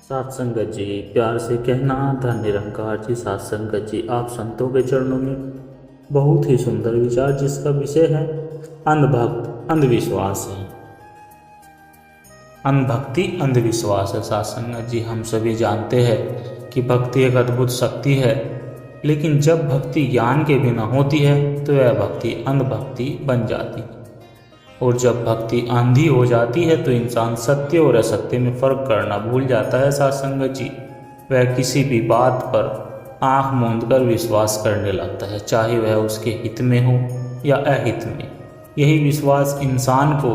सात संगत जी, प्यार से कहना धन निरंकार जी। सात संगत जी, आप संतों के चरणों में बहुत ही सुंदर विचार जिसका विषय है अंधभक्त अंधविश्वास है। अंधभक्ति अंधविश्वास है। सात संगत जी, हम सभी जानते हैं कि भक्ति एक अद्भुत शक्ति है, लेकिन जब भक्ति ज्ञान के बिना होती है तो वह भक्ति अंधभक्ति बन जाती है। और जब भक्ति आंधी हो जाती है तो इंसान सत्य और असत्य में फर्क करना भूल जाता है। सात संगत जी, वह किसी भी बात पर आंख मूंद कर विश्वास करने लगता है, चाहे वह उसके हित में हो या अहित में। यही विश्वास इंसान को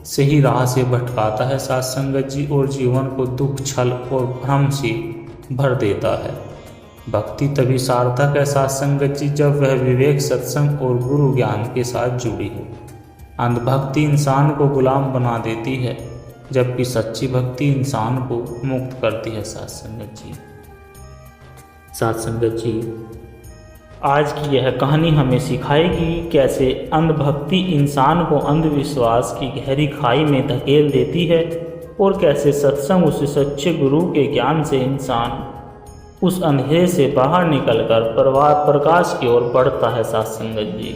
सही राह से भटकाता है सात संगत जी, और जीवन को दुख, छल और भ्रम से भर देता है। भक्ति तभी सार्थक है सात संगत जी, जब वह विवेक, सत्संग और गुरु ज्ञान के साथ जुड़ी हो। अंधभक्ति इंसान को गुलाम बना देती है, जबकि सच्ची भक्ति इंसान को मुक्त करती है। सात संगत जी, सात संगत जी, आज की यह कहानी हमें सिखाएगी कैसे अंधभक्ति इंसान को अंधविश्वास की गहरी खाई में धकेल देती है, और कैसे सत्संग उस सच्चे गुरु के ज्ञान से इंसान उस अंधेरे से बाहर निकलकर प्रकाश की ओर बढ़ता है। सात संगत जी,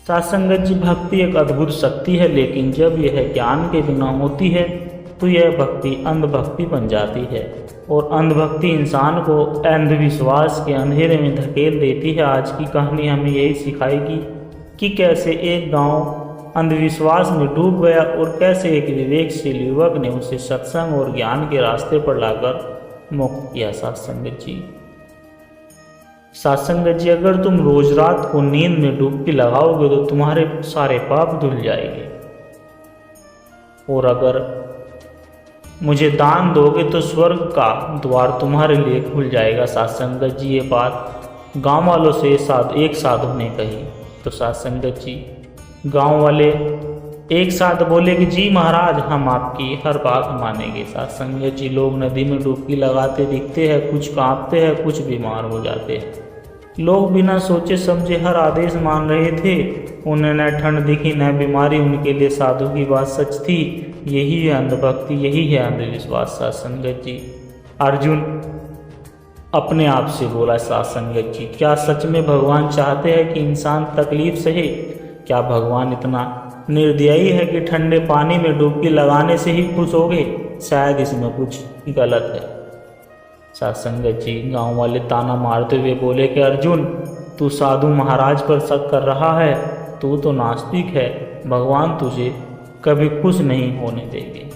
सात संगत जी, भक्ति एक अद्भुत शक्ति है, लेकिन जब यह ज्ञान के बिना होती है तो यह भक्ति अंधभक्ति बन जाती है, और अंधभक्ति इंसान को अंधविश्वास के अंधेरे में धकेल देती है। आज की कहानी हमें यही सिखाएगी कि कैसे एक गांव अंधविश्वास में डूब गया और कैसे एक विवेकशील युवक ने उसे सत्संग और ज्ञान के रास्ते पर लाकर मुक्त किया। सात संगत जी, सात संगत जी, अगर तुम रोज रात को नींद में डुबकी लगाओगे तो तुम्हारे सारे पाप धुल जाएंगे, और अगर मुझे दान दोगे तो स्वर्ग का द्वार तुम्हारे लिए खुल जाएगा। सात संगत जी, ये बात गांव वालों से एक साधु ने कही तो सात संगत जी, गांव वाले एक साथ बोले कि जी महाराज, हम आपकी हर बात मानेंगे। सात संगत जी, लोग नदी में डुबकी लगाते दिखते हैं, कुछ कांपते हैं, कुछ बीमार हो जाते हैं। लोग बिना सोचे समझे हर आदेश मान रहे थे। उन्हें न ठंड दिखी न बीमारी, उनके लिए साधु की बात सच थी। यही है अंधभक्ति, यही है अंधविश्वास। सात संगत जी, अर्जुन अपने आप से बोला सात संगत जी, क्या सच में भगवान चाहते हैं कि इंसान तकलीफ सहे? क्या भगवान इतना निर्दयी है कि ठंडे पानी में डुबकी लगाने से ही खुश हो गए? शायद इसमें कुछ गलत है। सात संगत जी, गांव वाले ताना मारते हुए बोले कि अर्जुन, तू साधु महाराज पर शक कर रहा है, तू तो नास्तिक है, भगवान तुझे कभी खुश नहीं होने देंगे।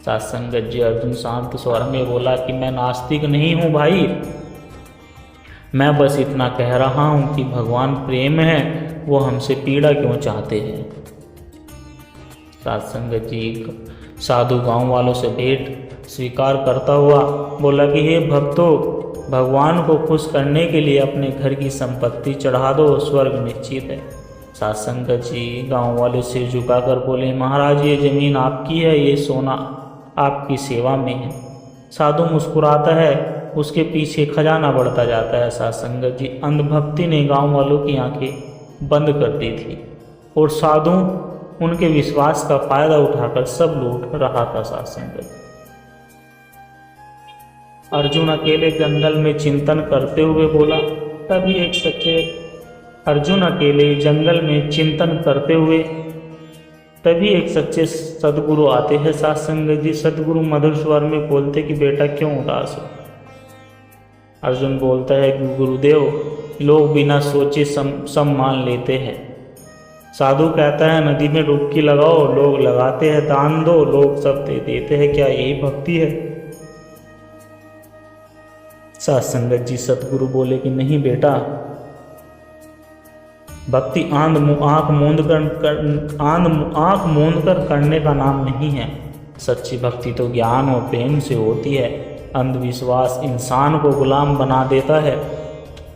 सात संगत जी, अर्जुन शांत स्वर में बोला कि मैं नास्तिक नहीं हूँ भाई, मैं बस इतना कह रहा हूँ कि भगवान प्रेम है, वो हमसे पीड़ा क्यों चाहते हैं। सात संगत जी, साधु गांव वालों से भेंट स्वीकार करता हुआ बोला कि हे भक्तों, भगवान को खुश करने के लिए अपने घर की संपत्ति चढ़ा दो, स्वर्ग निश्चित है। सात संगत जी, गांव वाले सिर झुकाकर बोले महाराज, ये जमीन आपकी है, ये सोना आपकी सेवा में है। साधु मुस्कुराता है, उसके पीछे खजाना बढ़ता जाता है। सात संगत जी, अंधभक्ति ने गांव वालों की आंखें बंद कर दी थी, और साधु उनके विश्वास का फायदा उठाकर सब लूट रहा था। सात संगत, अर्जुन अकेले जंगल में चिंतन करते हुए बोला, तभी एक सच्चे अर्जुन अकेले जंगल में चिंतन करते हुए तभी एक सच्चे सदगुरु आते हैं। सात संगत जी, सदगुरु मधुर स्वर में बोलते कि बेटा क्यों उदास हो? अर्जुन बोलता है कि गुरुदेव, लोग बिना सोचे सब मान लेते हैं। साधु कहता है नदी में डुबकी लगाओ, लोग लगाते हैं, दान दो, लोग सब दे देते हैं, क्या यही भक्ति है? सात संगत जी, सतगुरु बोले कि नहीं बेटा, भक्ति आंख मूंद कर करने का नाम नहीं है। सच्ची भक्ति तो ज्ञान और प्रेम से होती है। अंधविश्वास इंसान को गुलाम बना देता है,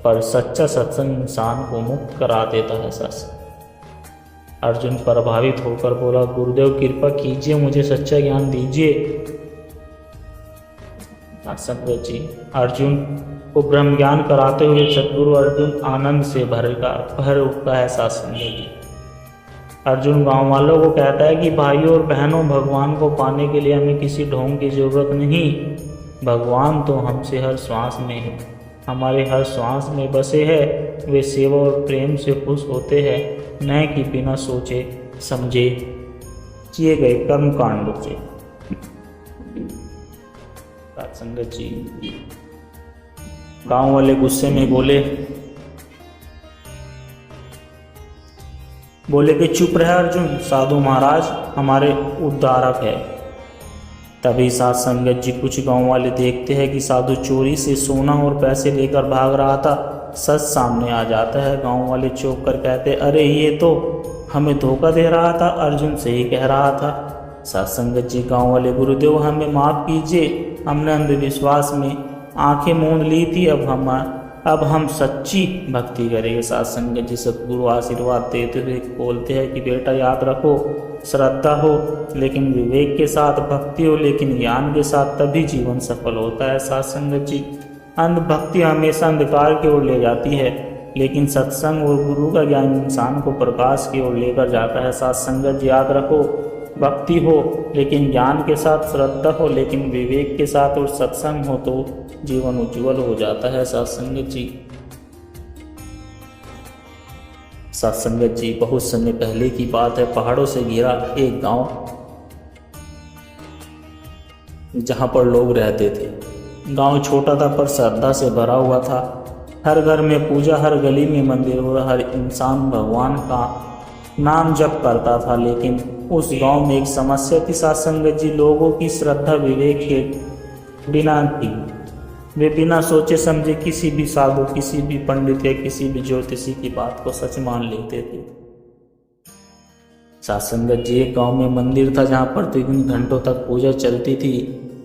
पर सच्चा सत्संग इंसान को मुक्त करा देता है। अर्जुन प्रभावित होकर बोला, गुरुदेव कृपा कीजिए, मुझे सच्चा ज्ञान दीजिए। संगत जी, अर्जुन को ब्रह्म ज्ञान कराते हुए सद्गुरु अर्जुन आनंद से भर उठता है। सात संगत जी, अर्जुन गांव वालों को कहता है कि भाइयों और बहनों, भगवान को पाने के लिए हमें किसी ढोंग की जरूरत नहीं। भगवान तो हमसे हर श्वास में है, हमारे हर श्वास में बसे है। वे सेवा और प्रेम से खुश होते हैं, न कि बिना सोचे समझे किए गए कर्म कांडों से। संगत जी, गांव वाले गुस्से में बोले कि चुप रहे अर्जुन, साधु महाराज हमारे उद्धारक है। तभी साथ संगत जी कुछ गांव वाले देखते हैं कि साधु चोरी से सोना और पैसे लेकर भाग रहा था। सच सामने आ जाता है। गांव वाले चौंक कर कहते, अरे ये तो हमें धोखा दे रहा था, अर्जुन सही कह रहा था। साथ संगत जी, गांव वाले गुरुदेव हमें माफ़ कीजिए, हमने अंधविश्वास में आंखें मूंद ली थी। अब हम सच्ची भक्ति करेंगे। साथ संगत जी, सतगुरु आशीर्वाद देते हुए बोलते हैं कि बेटा याद रखो, श्रद्धा हो लेकिन विवेक के साथ, भक्ति हो लेकिन ज्ञान के साथ, तभी जीवन सफल होता है। साथ संगत जी, अंधभक्ति हमेशा अंधकार की ओर ले जाती है, लेकिन सत्संग और गुरु का ज्ञान इंसान को प्रकाश की ओर लेकर जाता है। साथ संगत जी, याद रखो, भक्ति हो लेकिन ज्ञान के साथ, श्रद्धा हो लेकिन विवेक के साथ, और सत्संग हो तो जीवन उज्जवल हो जाता है। सत्संगत जी, बहुत समय पहले की बात है। पहाड़ों से घिरा एक गांव, जहां पर लोग रहते थे। गांव छोटा था पर श्रद्धा से भरा हुआ था। हर घर में पूजा, हर गली में मंदिर और हर इंसान भगवान का नाम जप करता था। लेकिन उस गांव में एक समस्या थी। साथ संगत जी, लोगों की श्रद्धा विवेक के बिना थी। वे बिना सोचे समझे किसी भी साधु, किसी भी पंडित या किसी भी ज्योतिषी की बात को सच मान लेते थे। साथ संगत जी, एक गांव में मंदिर था जहां प्रतिदिन घंटों तक पूजा चलती थी।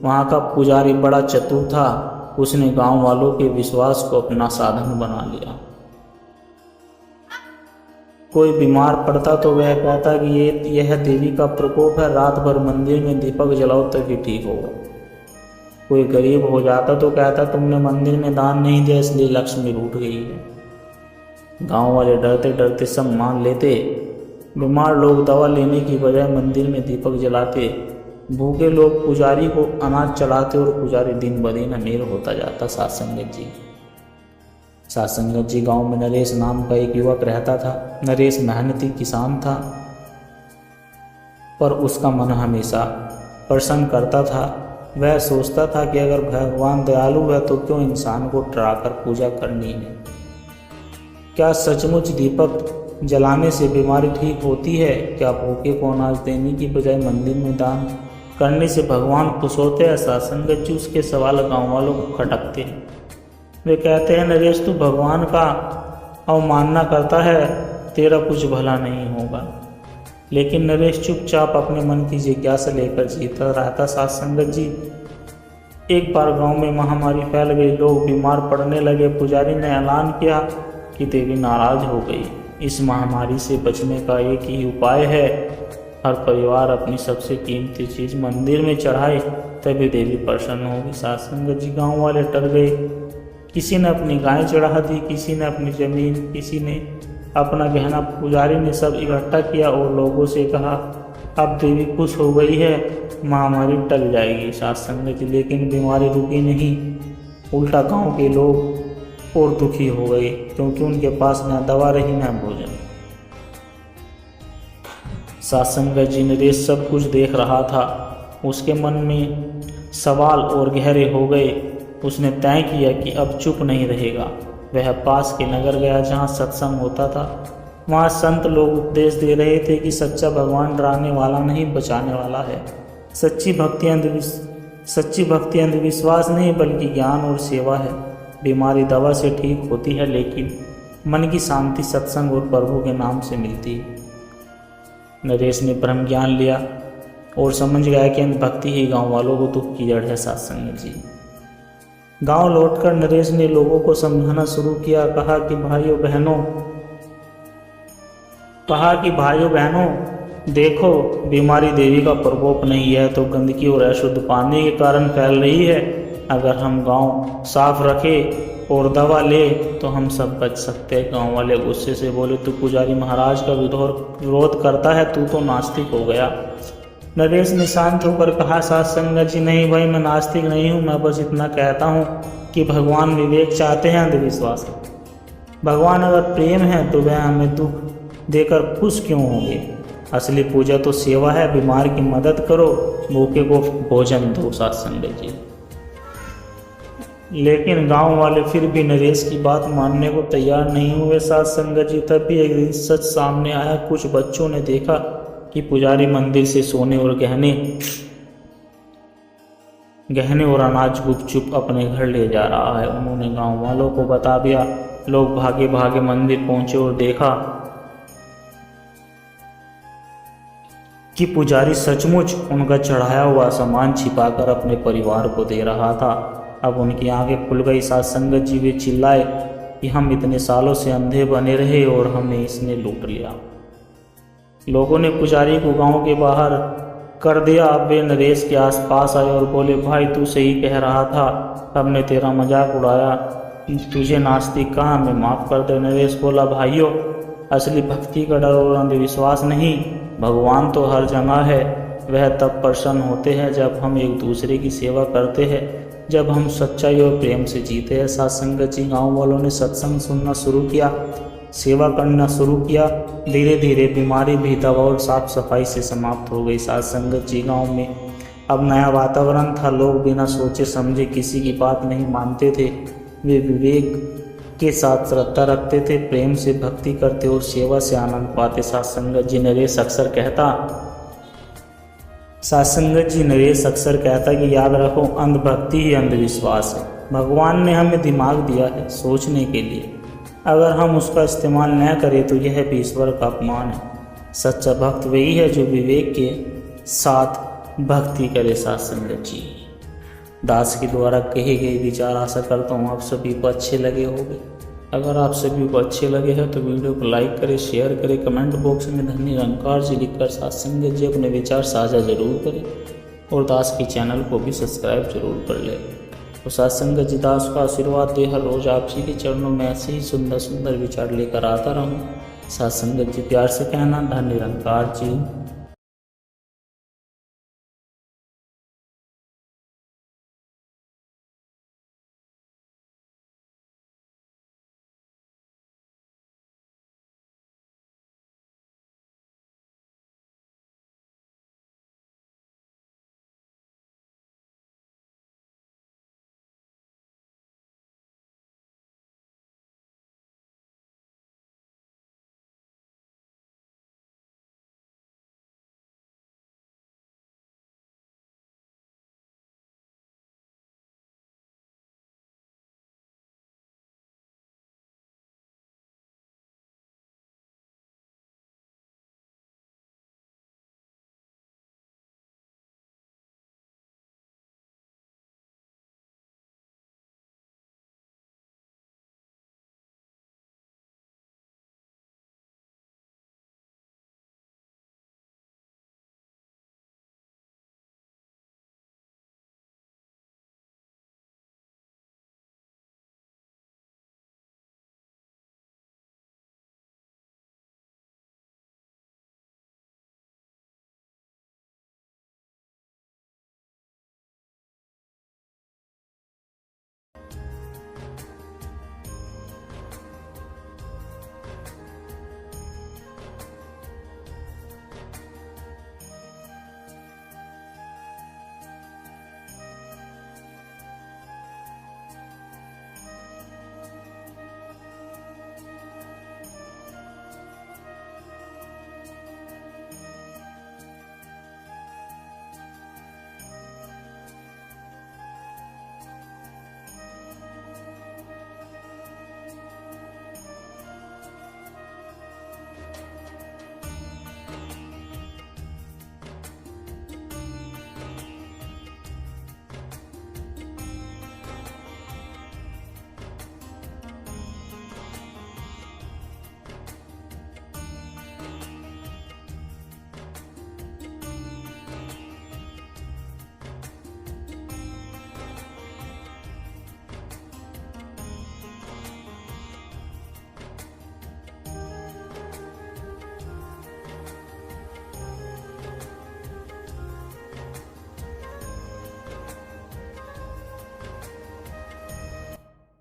वहां का पुजारी बड़ा चतुर था। उसने गांव वालों के विश्वास को अपना साधन बना लिया। कोई बीमार पड़ता तो वह कहता कि यह देवी का प्रकोप है, रात भर मंदिर में दीपक जलाओ तभी ठीक होगा। कोई गरीब हो जाता तो कहता तुमने मंदिर में दान नहीं दिया इसलिए लक्ष्मी रूठ गई है। गांव वाले डरते डरते सब मान लेते। बीमार लोग दवा लेने की बजाय मंदिर में दीपक जलाते। भूखे लोग पुजारी को अनाज चढ़ाते और पुजारी दिन ब दिन अमीर होता जाता। साथ संगत जी, गांव में नरेश नाम का एक युवक रहता था। नरेश मेहनती किसान था, पर उसका मन हमेशा प्रसन्न करता था। वह सोचता था कि अगर भगवान दयालु है तो क्यों इंसान को डराकर पूजा करनी है। क्या सचमुच दीपक जलाने से बीमारी ठीक होती है? क्या भूखे को अनाज देने की बजाय मंदिर में दान करने से भगवान खुश होते हैं? साथ संगत जी, उसके सवाल गाँव वालों को खटकते हैं। वे कहते हैं, नरेश तू भगवान का अवमानना करता है, तेरा कुछ भला नहीं होगा। लेकिन नरेश चुपचाप अपने मन की जिज्ञासा लेकर जीता रहता। साथ संगत जी, एक बार गांव में महामारी फैल गई। लोग बीमार पड़ने लगे। पुजारी ने ऐलान किया कि देवी नाराज हो गई। इस महामारी से बचने का एक ही उपाय है, हर परिवार अपनी सबसे कीमती चीज़ मंदिर में चढ़ाए, तभी देवी प्रसन्न होगी। साथ संगत जी, गाँव वाले डर गए। किसी ने अपनी गाय चढ़ा दी, किसी ने अपनी जमीन, किसी ने अपना गहना। पुजारी ने सब इकट्ठा किया और लोगों से कहा, अब देवी खुश हो गई है, महामारी टल जाएगी। साथ संगत जी, लेकिन बीमारी रुकी नहीं, उल्टा गांव के लोग और दुखी हो गए, क्योंकि उनके पास न दवा रही न भोजन। साथ संगत जी, नरेश सब कुछ देख रहा था। उसके मन में सवाल और गहरे हो गए। उसने तय किया कि अब चुप नहीं रहेगा। वह पास के नगर गया जहाँ सत्संग होता था। वहाँ संत लोग उपदेश दे रहे थे कि सच्चा भगवान डराने वाला नहीं, बचाने वाला है। सच्ची भक्ति अंधविश्वास नहीं बल्कि ज्ञान और सेवा है। बीमारी दवा से ठीक होती है, लेकिन मन की शांति सत्संग और प्रभु के नाम से मिलती है। नरेश ने ब्रह्म ज्ञान लिया और समझ गया कि भक्ति ही गाँव वालों को दुख की जड़ है। सत्संग जी, गांव लौटकर नरेश ने लोगों को समझाना शुरू किया। कहा कि भाइयों बहनों, देखो, बीमारी देवी का प्रकोप नहीं है तो गंदगी और अशुद्ध पानी के कारण फैल रही है। अगर हम गांव साफ रखें और दवा ले तो हम सब बच सकते हैं। गांव वाले गुस्से से बोले, तू पुजारी महाराज का विरोध करता है, तू तो नास्तिक हो गया। नरेश ने शांत होकर कहा, साध संगत जी, नहीं भाई, मैं नास्तिक नहीं हूँ, मैं बस इतना कहता हूँ कि भगवान विवेक चाहते हैं, अंधविश्वास है। भगवान अगर प्रेम है तो वह हमें दुख देकर खुश क्यों होंगे? असली पूजा तो सेवा है, बीमार की मदद करो, भूखे को भोजन दो, साध संगत जी। लेकिन गांव वाले फिर भी नरेश की बात मानने को तैयार नहीं हुए, साध संगत जी। तभी एक दिन सच सामने आया। कुछ बच्चों ने देखा कि पुजारी मंदिर से सोने और गहने और अनाज गुपचुप अपने घर ले जा रहा है। उन्होंने गांव वालों को बता दिया। लोग भागे भागे मंदिर पहुंचे और देखा कि पुजारी सचमुच उनका चढ़ाया हुआ सामान छिपाकर अपने परिवार को दे रहा था। अब उनकी आंखें खुल गई। साध संगत जी, वे चिल्लाए कि हम इतने सालों से अंधे बने रहे और हमें इसने लूट लिया। लोगों ने पुजारी को गांव के बाहर कर दिया। अब वे नरेश के आसपास आए और बोले, भाई तू सही कह रहा था, हमने तेरा मजाक उड़ाया, तुझे नास्तिक कहा, हमें माफ़ कर दे। नरेश बोला, भाइयों, असली भक्ति का डर और अंधविश्वास नहीं, भगवान तो हर जगह है। वह तब प्रसन्न होते हैं जब हम एक दूसरे की सेवा करते हैं, जब हम सच्चाई और प्रेम से जीते हैं। साध संगत जी, गाँव वालों ने सत्संग सुनना शुरू किया, सेवा करना शुरू किया। धीरे धीरे बीमारी भी दवा और साफ सफाई से समाप्त हो गई। साध संगत जी, गाँव में अब नया वातावरण था। लोग बिना सोचे समझे किसी की बात नहीं मानते थे। वे विवेक के साथ श्रद्धा रखते थे, प्रेम से भक्ति करते और सेवा से आनंद पाते। साध संगत जी, नरेश अक्सर कहता कि याद रखो, अंधभक्ति ही अंधविश्वास है। भगवान ने हमें दिमाग दिया है सोचने के लिए, अगर हम उसका इस्तेमाल न करें तो यह भी ईश्वर का अपमान है। सच्चा भक्त वही है जो विवेक के साथ भक्ति करे। साध संगत जी, दास के द्वारा कहे गए विचार आशा करता हूँ आप सभी को अच्छे लगे होंगे। अगर आप सभी को अच्छे लगे हैं तो वीडियो को लाइक करें, शेयर करें, कमेंट बॉक्स में धन्य निरंकार जी लिखकर साध संगत जी अपने विचार साझा जरूर करें और दास के चैनल को भी सब्सक्राइब जरूर कर लें। तो साध संगत जी, दास का आशीर्वाद दे हर रोज आप जी के चरणों में ऐसे ही सुंदर सुंदर विचार लेकर आता रहूँ। साध संगत जी, प्यार से कहना, धन्य निरंकार जी।